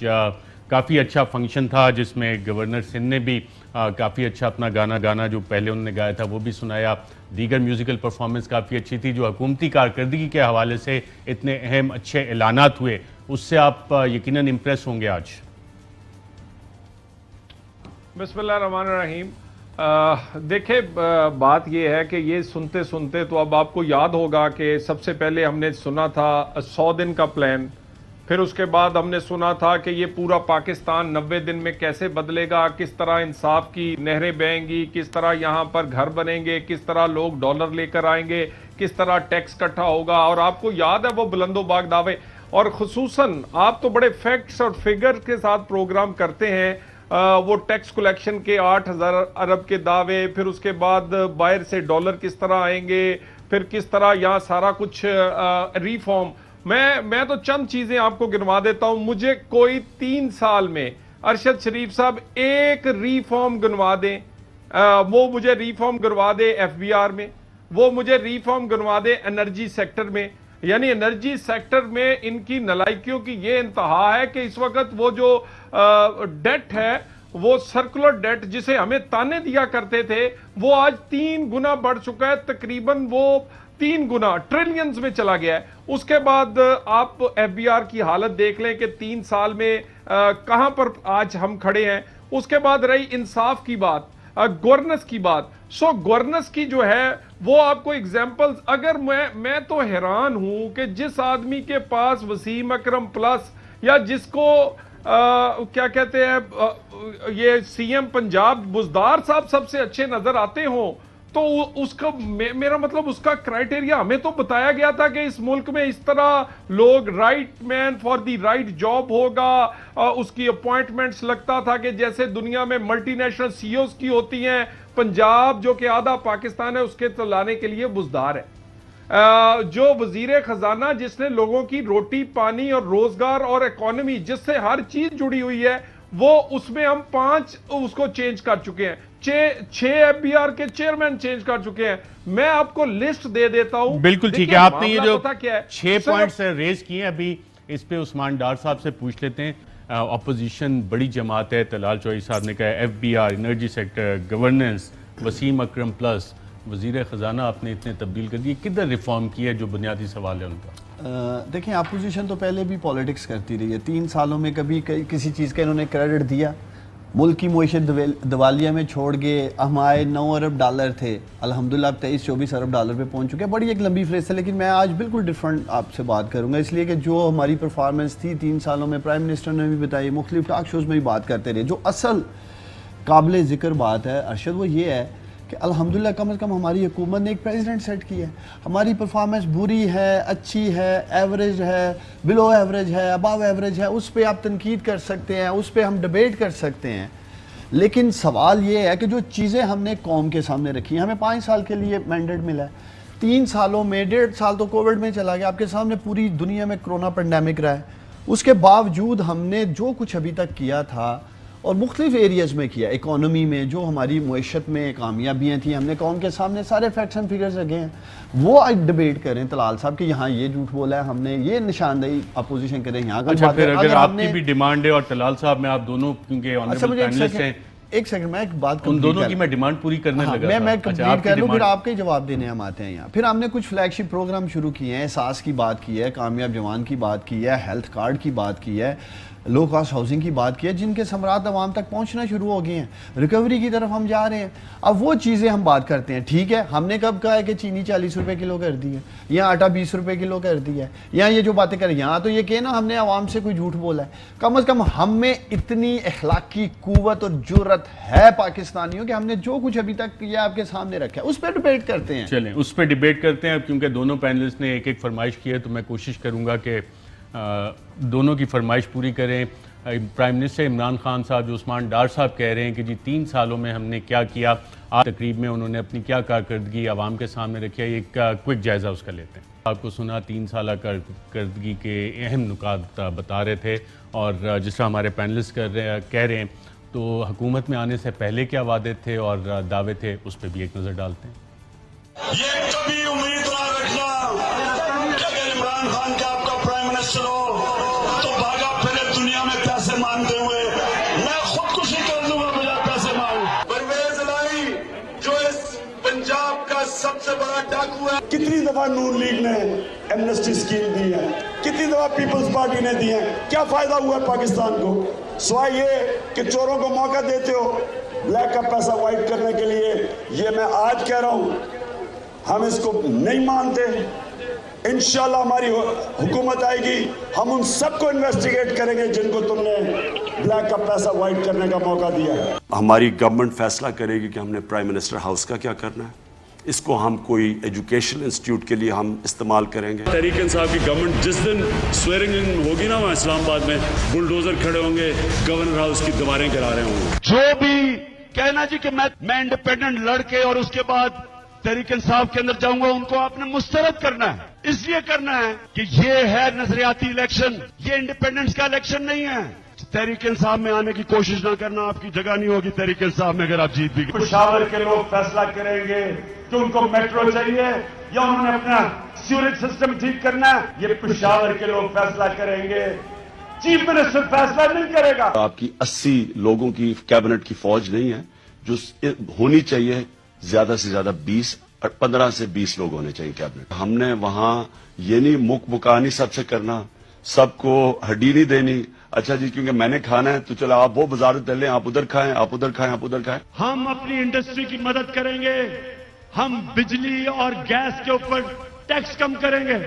काफ़ी अच्छा फंक्शन था जिसमें गवर्नर सिंध ने भी काफ़ी अच्छा अपना गाना जो पहले उन्होंने गाया था वो भी सुनाया। दीगर म्यूज़िकल परफॉर्मेंस काफ़ी अच्छी थी। जो हुकूमती कारकर्दगी के हवाले से इतने अहम अच्छे ऐलानात हुए उससे आप यकीनन इम्प्रेस होंगे आज। बिस्मिल्लाहिर्रहमानिर्रहीम। देखिए, बात यह है कि ये सुनते सुनते तो अब आपको याद होगा कि सबसे पहले हमने सुना था 100 दिन का प्लान, फिर उसके बाद हमने सुना था कि ये पूरा पाकिस्तान 90 दिन में कैसे बदलेगा, किस तरह इंसाफ की नहरें बहेंगी, किस तरह यहाँ पर घर बनेंगे, किस तरह लोग डॉलर लेकर आएंगे, किस तरह टैक्स इकट्ठा होगा। और आपको याद है वो बुलंदोबाग दावे, और खुसूसन आप तो बड़े फैक्ट्स और फिगर के साथ प्रोग्राम करते हैं। वो टैक्स कलेक्शन के 8,000 अरब के दावे, फिर उसके बाद बाहर से डॉलर किस तरह आएंगे, फिर किस तरह यहाँ सारा कुछ रिफॉर्म। मैं तो चंद चीजें आपको गिनवा देता हूं। मुझे कोई 3 साल में अरशद शरीफ साहब एक रिफॉर्म गिनवा दें, वो मुझे रिफॉर्म गिनवा दे एफबीआर में, वो मुझे रिफॉर्म गिनवा दे एनर्जी सेक्टर में। यानी एनर्जी सेक्टर में इनकी नलायकियों की ये इंतहा है कि इस वक्त वो जो डेट है, वो सर्कुलर डेट जिसे हमें ताने दिया करते थे, वो आज 3 गुना बढ़ चुका है। तकरीबन वो 3 गुना ट्रिलियंस में चला गया है। उसके बाद आप एफबीआर की हालत देख लें कि 3 साल में कहां पर आज हम खड़े हैं। उसके बाद रही इंसाफ की बात, गवर्नेंस की बात। सो गवर्नेंस की जो है वो आपको एग्जांपल्स, अगर मैं तो हैरान हूं कि जिस आदमी के पास वसीम अकरम प्लस या जिसको क्या कहते हैं ये सीएम पंजाब बुजदार साहब सबसे अच्छे नजर आते हो, तो उसका मेरा मतलब उसका क्राइटेरिया हमें तो बताया गया था कि इस मुल्क में इस तरह लोग right man for the right job होगा। उसकी अपॉइंटमेंट्स लगता था कि जैसे दुनिया में मल्टीनेशनल सीईओज की होती हैं, पंजाब जो कि आधा पाकिस्तान है उसके तो लाने के लिए बुजदार है। जो वजीर खजाना जिसने लोगों की रोटी पानी और रोजगार और इकोनॉमी जिससे हर चीज जुड़ी हुई है, वो उसमें हम 5 उसको चेंज कर चुके हैं। 6 एफबीआर के चेयरमैन चेंज कर चुके हैं। मैं आपको लिस्ट दे देता हूं। बिल्कुल ठीक है। आपने ये जो 6 पॉइंट्स रेज किए हैं, अभी इस पे उस्मान डार साहब से पूछ लेते हैं। अपोजिशन बड़ी जमात है, तलाल चौधरी साहब ने कहा FBR, energy sector, governance, Wasim Akram plus, वजीर खजाना आपने इतने तब्दील कर दिए, किधर रिफॉर्म किया? जो बुनियादी सवाल है उनका। देखें, अपोजिशन तो पहले भी पॉलिटिक्स करती रही है। 3 सालों में कभी किसी चीज़ का इन्होंने क्रेडिट दिया? मुल्क की मुईशत दिवालिया में छोड़ के हमारे 9 अरब डॉलर थे, अल्हम्दुलिल्लाह 23-24 अरब डॉलर पे पहुंच चुके हैं। बड़ी एक लंबी फ्रेज है, लेकिन मैं आज बिल्कुल डिफरेंट आपसे बात करूंगा, इसलिए कि जो हमारी परफॉर्मेंस थी 3 सालों में, प्राइम मिनिस्टर ने भी बताई, मुख्तलिफ टॉक शोज़ में भी बात करते रहे। जो असल काबिल ज़िक्र बात है अरशद, वो ये है कि अल्हम्दुलिल्लाह कम से कम हमारी हुकूमत ने एक प्रेसिडेंट सेट किया है। हमारी परफॉर्मेंस बुरी है, अच्छी है, एवरेज है, बिलो एवरेज है, अबव एवरेज है, उस पर आप तनकीद कर सकते हैं, उस पर हम डिबेट कर सकते हैं। लेकिन सवाल ये है कि जो चीज़ें हमने कौम के सामने रखी हैं, हमें 5 साल के लिए मैंडेट मिला है। 3 सालों में 1.5 साल तो कोविड में चला गया, आपके सामने पूरी दुनिया में कोरोना पेंडेमिक रहा है। उसके बावजूद हमने जो कुछ अभी तक किया था और मुख्तलिफ एरियाज़ में किया, इकोनॉमी में जो हमारी मुआशत में कामयाबियाँ थी, हमने कौम के सामने सारे फैक्ट्स एंड फिगर्स रखे हैं। वो आज डिबेट करें तलाल साहब कि यहाँ ये झूठ बोला है, हमने ये निशानदेही अपोजिशन करें यहाँ का। अच्छा, फिर अगर आपकी भी डिमांड है और तलाल साहब में आप दोनों क्योंकि एक सेकंड मैं एक बात उन दोनों की मैं डिमांड पूरी करने लगा था। मैं कंप्लीट कर लूँ, फिर आपके जवाब देने हम आते हैं यहाँ। फिर हमने कुछ फ्लैगशिप प्रोग्राम शुरू किए हैं, सास की बात की है, कामयाब जवान की बात की है, हेल्थ कार्ड की बात की है, लो कॉस्ट हाउसिंग की बात की है, जिनके समरात आवाम तक पहुंचना शुरू हो गए हैं। रिकवरी की तरफ हम जा रहे हैं। अब वो चीज़ें हम बात करते हैं। ठीक है, हमने कब कहा है कि चीनी 40 रुपए किलो कर दी है, या आटा 20 रुपए किलो कर दिया है, या ये जो बातें करें, यहाँ तो ये कहना हमने आवाम से कोई झूठ बोला है। कम से कम हम में इतनी अखलाकी कुव्वत और जुर्रत है पाकिस्तानियों कि हमने जो कुछ अभी तक किया आपके सामने रखा है, उस पर डिबेट करते हैं। चलें उस पर डिबेट करते हैं। क्योंकि दोनों पैनलिस्ट ने एक एक फरमाइश की है, तो मैं कोशिश करूँगा कि दोनों की फरमाइश पूरी करें। प्राइम मिनिस्टर इमरान खान साहब, जो उस्मान डार साहब कह रहे हैं कि जी 3 सालों में हमने क्या किया, आज तकरीब में उन्होंने अपनी क्या कारकर्दगी आवाम के सामने रखी है, एक क्विक जायज़ा उसका लेते हैं। आपको सुना 3 साल कारकर्दगी के अहम नुकात बता रहे थे, और जिस तरह हमारे पैनलिस्ट कह रहे हैं, तो हुकूमत में आने से पहले क्या वादे थे और दावे थे, उस पर भी एक नज़र डालते हैं। ये कभी उम्मीद ना रखना कि अगर इमरान खान का आपका प्राइम मिनिस्टर हो तो भागा फिर दुनिया में पैसे पैसे मांगते हुए मैं खुदकुशी कर दूंगा बजाय पैसे मांग। परवेज लाई जो इस पंजाब का सबसे बड़ा डाकू है। कितनी दफा नून लीग ने एमनेस्टी स्कीम दी है, कितनी दफा पीपल्स पार्टी ने दी है, क्या फायदा हुआ है पाकिस्तान को? सिवाय ये कि चोरों को मौका देते हो ब्लैक का पैसा वाइट करने के लिए। ये मैं आज कह रहा हूं, हम इसको नहीं मानते। इंशाल्लाह हमारी हुकूमत आएगी, हम उन सबको इन्वेस्टिगेट करेंगे जिनको तुमने ब्लैक का पैसा वाइट करने का मौका दिया है। हमारी गवर्नमेंट फैसला करेगी कि हमने प्राइम मिनिस्टर हाउस का क्या करना है। इसको हम कोई एजुकेशन इंस्टीट्यूट के लिए हम इस्तेमाल करेंगे। तहरीक इंसाफ की गवर्नमेंट जिस दिन स्वेरिंग इन होगी ना, वहाँ इस्लामाबाद में बुलडोजर खड़े होंगे, गवर्नर हाउस की दीवारें गिरा रहे होंगे। जो भी कहना जी कि मैं इंडिपेंडेंट लड़के और उसके बाद तहरीक इंसाफ के अंदर जाऊंगा, उनको आपने मुस्तरद करना है। इसलिए करना है कि ये है नजरियाती इलेक्शन, ये इंडिपेंडेंस का इलेक्शन नहीं है। तहरीक इंसाफ में आने की कोशिश ना करना, आपकी जगह नहीं होगी तहरीक इंसाफ में अगर आप जीत भी। पेशावर के लोग फैसला करेंगे कि उनको मेट्रो चाहिए या उन्होंने अपना सीवरेज सिस्टम ठीक करना है, ये पेशावर के लोग फैसला करेंगे। चीफ मिनिस्टर फैसला नहीं करेगा। आपकी 80 लोगों की कैबिनेट की फौज नहीं है, जो होनी चाहिए ज्यादा से ज्यादा 20 और 15 से 20 लोग होने चाहिए कैबिनेट। हमने वहां ये नहीं मुकानी सबसे करना, सबको हड्डी नहीं देनी। अच्छा जी क्योंकि मैंने खाना है तो चलो आप वो बाजार से लें, आप उधर खाएं, आप उधर खाएं, आप उधर खाएं। हम अपनी इंडस्ट्री की मदद करेंगे, हम बिजली और गैस के ऊपर टैक्स कम करेंगे।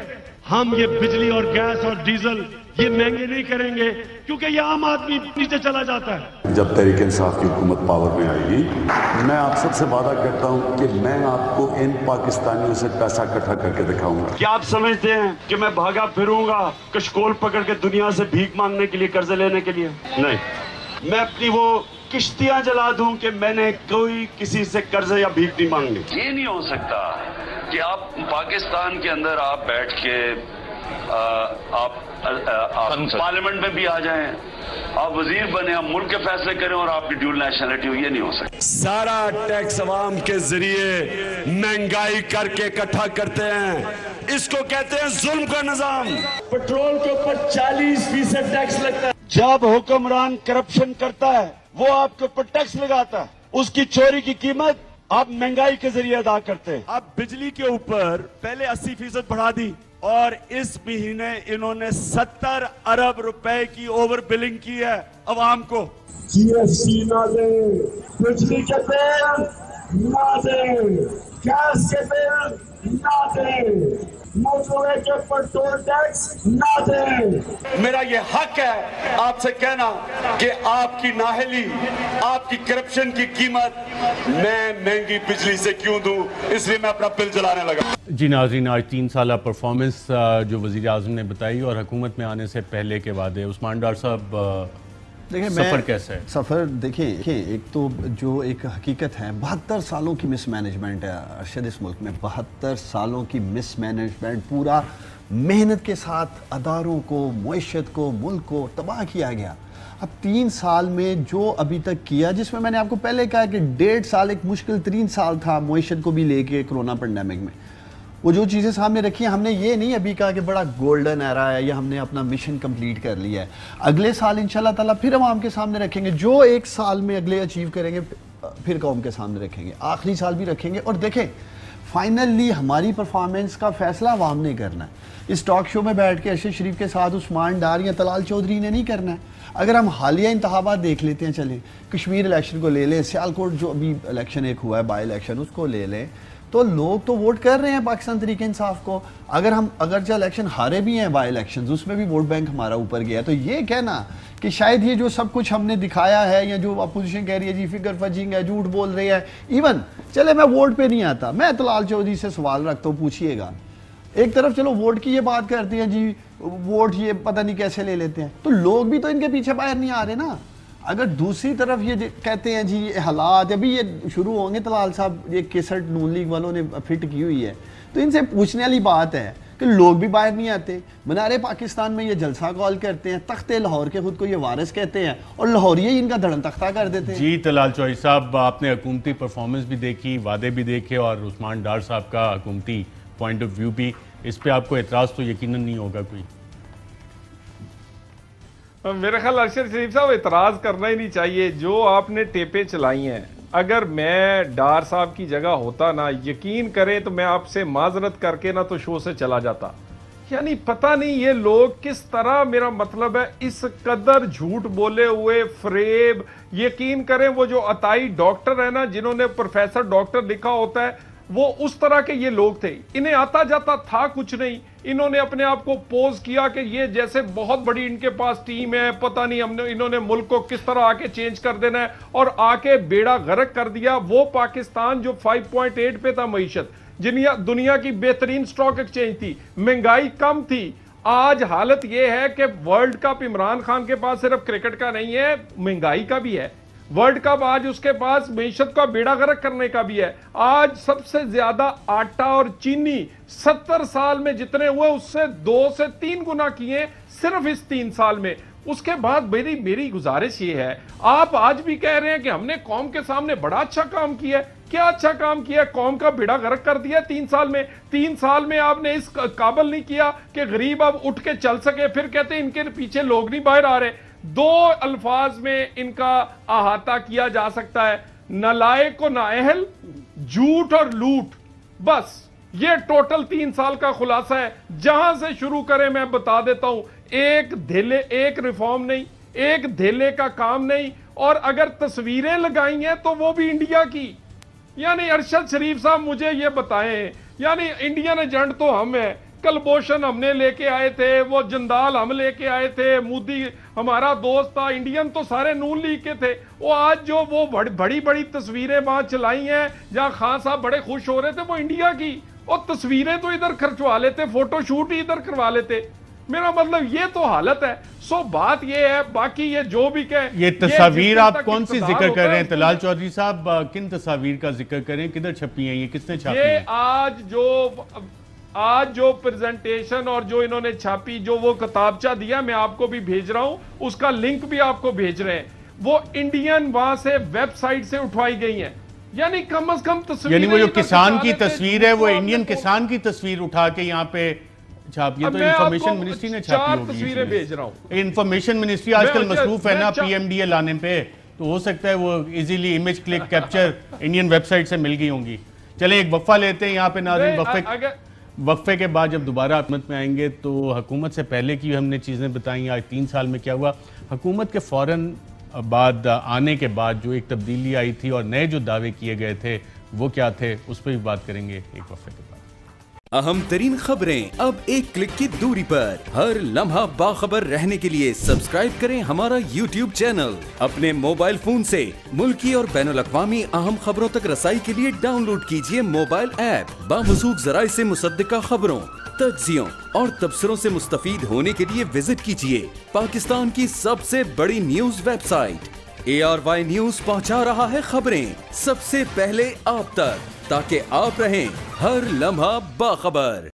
हम ये बिजली और गैस और डीजल ये महंगे नहीं करेंगे क्योंकि ये आम आदमी नीचे चला जाता है। जब तहरीक इंसाफ की हुकूमत पावर में आएगी, मैं आप सबसे वादा करता हूं कि मैं आपको इन पाकिस्तानियों से पैसा इकट्ठा करके दिखाऊंगा। क्या आप समझते हैं कि मैं भागा फिरूंगा कशकोल पकड़ के दुनिया से भीख मांगने के लिए, कर्जे लेने के लिए? नहीं, मैं अपनी वो किश्तियां जला दूं कि मैंने कोई किसी से कर्जे या भीख नहीं मांगनी। ये नहीं हो सकता कि आप पाकिस्तान के अंदर आप बैठ के आप पार्लियामेंट में भी आ जाएं, आप वजीर बने, आप मुल्क के फैसले करें और आपकी ड्यूल नेशनलिटी हो, ये नहीं हो सकता। सारा टैक्स अवाम के जरिए महंगाई करके इकट्ठा करते हैं, इसको कहते हैं जुल्म का निजाम। पेट्रोल के ऊपर 40% टैक्स लगता है। जब हुक्मरान करप्शन करता है वो आपके ऊपर टैक्स लगाता है, उसकी चोरी की कीमत आप महंगाई के जरिए अदा करते हैं। अब बिजली के ऊपर पहले 80% बढ़ा दी और इस महीने इन्होंने 70 अरब रुपए की ओवर बिलिंग की है अवाम को। जीएसटी ना दे, बिजली के बिल ना दे, गैस के बिल ना दे, मोटरवे के ऊपर टोल टैक्स ना दे। मेरा ये हक है आपसे कहना कि आपकी नाहली, आपकी करप्शन की कीमत मैं महंगी बिजली से क्यों दूं, इसलिए मैं अपना बिल जलाने लगा। जी नाज़रीन, आज 3 साल परफॉर्मेंस जो वज़ीर आज़म ने बताई और हुकूमत में आने से पहले के वादे, उस्मान डार साहब देखिए सफ़र कैसा है? सफ़र देखिए एक तो जो एक हकीकत है, 72 सालों की मिसमैनेजमेंट है अरशद इस मुल्क में। 72 सालों की मिसमैनेजमेंट, पूरा मेहनत के साथ अदारों को, मईशत को, मुल्क को तबाह किया गया। अब 3 साल में जो अभी तक किया, जिसमें मैंने आपको पहले कहा कि 1.5 साल एक मुश्किल 3 साल था मईशत को भी लेके कोरोना पेंडेमिक में। वो जो चीज़ें सामने रखी हैं, हमने ये नहीं अभी कहा कि बड़ा गोल्डन एरा है या हमने अपना मिशन कंप्लीट कर लिया है। अगले साल इंशाल्लाह ताला फिर हम आम के सामने रखेंगे, जो 1 साल में अगले अचीव करेंगे फिर कौम के सामने रखेंगे, आखिरी साल भी रखेंगे। और देखें फाइनली हमारी परफॉर्मेंस का फैसला अवाम ने करना है। इस टॉक शो में बैठ के अरशद शरीफ के साथ उस्मान डार या तलाल चौधरी ने नहीं करना है। अगर हम हालिया इंतखाबात देख लेते हैं, चलें कश्मीर इलेक्शन को ले लें, सियालकोट जो अभी इलेक्शन एक हुआ है बाई इलेक्शन, उसको ले लें, तो लोग तो वोट कर रहे हैं पाकिस्तान तरीके इंसाफ को। अगर जो इलेक्शन हारे भी हैं बाई इलेक्शन, उसमें भी वोट बैंक हमारा ऊपर गया। तो ये कहना कि शायद ये जो सब कुछ हमने दिखाया है या जो अपोजिशन कह रही है जी फिगर फजिंग है, झूठ बोल रही है, इवन चले मैं वोट पे नहीं आता, मैं तलाल चौधरी से सवाल रखता हूँ, पूछिएगा। एक तरफ चलो वोट की ये बात करती हैं जी, वोट ये पता नहीं कैसे ले लेते हैं, तो लोग भी तो इनके पीछे बाहर नहीं आ रहे ना। अगर दूसरी तरफ ये कहते हैं जी ये हालात अभी ये शुरू होंगे, तलाल साहब ये केसट नून लीग वालों ने फिट की हुई है, तो इनसे पूछने वाली बात है कि लोग भी बाहर नहीं आते। मनारे पाकिस्तान में ये जलसा कॉल करते हैं, तख्ते लाहौर के खुद को ये वारिस कहते हैं और लाहौरी ही इनका धड़न तख्ता कर देते हैं। जी तलाल चौधरी साहब, आपने हुकूमती परफॉर्मेंस भी देखी, वादे भी देखे और उस्मान डार साहब का हुकूमती पॉइंट ऑफ व्यू भी, इस पर आपको एतराज़ तो यकीनन नहीं होगा कोई? मेरे ख्याल अरशद शरीफ साहब इतराज करना ही नहीं चाहिए। जो आपने टेपें चलाई हैं, अगर मैं डार साहब की जगह होता ना, यकीन करें तो मैं आपसे माजरत करके ना तो शो से चला जाता। यानी पता नहीं ये लोग किस तरह, मेरा मतलब है इस कदर झूठ बोले हुए, फ्रेब। यकीन करें वो जो अताई डॉक्टर है ना, जिन्होंने प्रोफेसर डॉक्टर लिखा होता है, वो उस तरह के ये लोग थे। इन्हें आता जाता था कुछ नहीं, इन्होंने अपने आप को पोज किया कि ये जैसे बहुत बड़ी इनके पास टीम है, पता नहीं हमने इन्होंने मुल्क को किस तरह आके चेंज कर देना है, और आके बेड़ा गर्क कर दिया। वो पाकिस्तान जो 5.8 पे था मईशत, दुनिया की बेहतरीन स्टॉक एक्सचेंज थी, महंगाई कम थी, आज हालत यह है कि वर्ल्ड कप इमरान खान के पास सिर्फ क्रिकेट का नहीं है, महंगाई का भी है। वर्ल्ड कप आज उसके पास मईशत का बेड़ा गर्क करने का भी है। आज सबसे ज्यादा आटा और चीनी 70 साल में जितने हुए उससे 2 से 3 गुना किए सिर्फ इस 3 साल में। उसके बाद मेरी गुजारिश ये है, आप आज भी कह रहे हैं कि हमने कौम के सामने बड़ा अच्छा काम किया है। क्या अच्छा काम किया? कौम का बेड़ा गर्क कर दिया 3 साल में। 3 साल में आपने इस काबिल नहीं किया कि गरीब अब उठ के चल सके। फिर कहते हैं इनके पीछे लोग नहीं बाहर आ रहे। 2 अल्फाज में इनका अहाता किया जा सकता है, नालायक और नाअहल, झूठ और लूट। बस ये टोटल 3 साल का खुलासा है। जहां से शुरू करें मैं बता देता हूं, एक धेले, एक रिफॉर्म नहीं, एक धेले का काम नहीं, और अगर तस्वीरें लगाई हैं तो वो भी इंडिया की। यानी अरशद शरीफ साहब मुझे ये बताएं, यानी इंडियन एजेंट तो हम हैं, कलभूषण हमने लेके आए थे, वो जंदाल हम लेके आए थे, मोदी हमारा दोस्त था, इंडियन तो सारे नून लीग के थे। वो आज जो वो बड़ी बड़ी तस्वीरें वहां चलाई हैं जहां खान साहब बड़े खुश हो रहे थे, वो इंडिया की। और तस्वीरें तो इधर खर्चवा लेते, फोटोशूट ही इधर करवा लेते। मेरा मतलब ये तो हालत है। सो बात ये है, बाकी ये जो भी कहे, ये तस्वीर आप कौन सी जिक्र कर रहे हैं तलाल चौधरी साहब? किन तस्वीर का जिक्र करें, किधर छपी हैं, ये किसने छापी ये हैं? आज जो प्रेजेंटेशन और जो इन्होंने छापी, जो वो किताबचा दिया, मैं आपको भी भेज रहा हूं, उसका लिंक भी आपको भेज रहे हैं। वो इंडियन वहां से वेबसाइट से उठवाई गई है। यानी कम से कम तस्वीर, यानी वो जो किसान की तस्वीर है, वो इंडियन किसान की तस्वीर उठा के यहाँ पे छापी है। तो इंफॉर्मेशन मिनिस्ट्री ने छापी होगी। तस्वीरें भेज रहा हूं। इंफॉर्मेशन मिनिस्ट्री आजकल मसरूफ है ना पीएमडीए लाने पे, तो हो सकता है वो easily image click capture Indian website से मिल गई होंगी। चलें एक वक्फा लेते हैं यहाँ पे नाज़रीन। वक्फे के बाद जब दोबारा हुकूमत में आएंगे तो हुकूमत से पहले की हमने चीज़ें बताई, आज 3 साल में क्या हुआ। हुकूमत के फ़ौरन बाद आने के बाद जो एक तब्दीली आई थी और नए जो दावे किए गए थे वो क्या थे, उस पर भी बात करेंगे एक वक्फे के बाद। अहम तरीन खबरें अब एक क्लिक की दूरी पर। हर लम्हा बाखबर रहने के लिए सब्सक्राइब करें हमारा YouTube चैनल। अपने मोबाइल फोन से मुल्की और बैनुल-अक़वामी अहम खबरों तक रसाई के लिए डाउनलोड कीजिए मोबाइल ऐप। बामसूख जराए से मुसद्दिका खबरों, तज्जियों और तबसरों से मुस्तफीद होने के लिए विजिट कीजिए पाकिस्तान की सबसे बड़ी न्यूज वेबसाइट। ARY न्यूज पहुंचा रहा है खबरें सबसे पहले आप तक, ताकि आप रहें हर लम्हा बाखबर।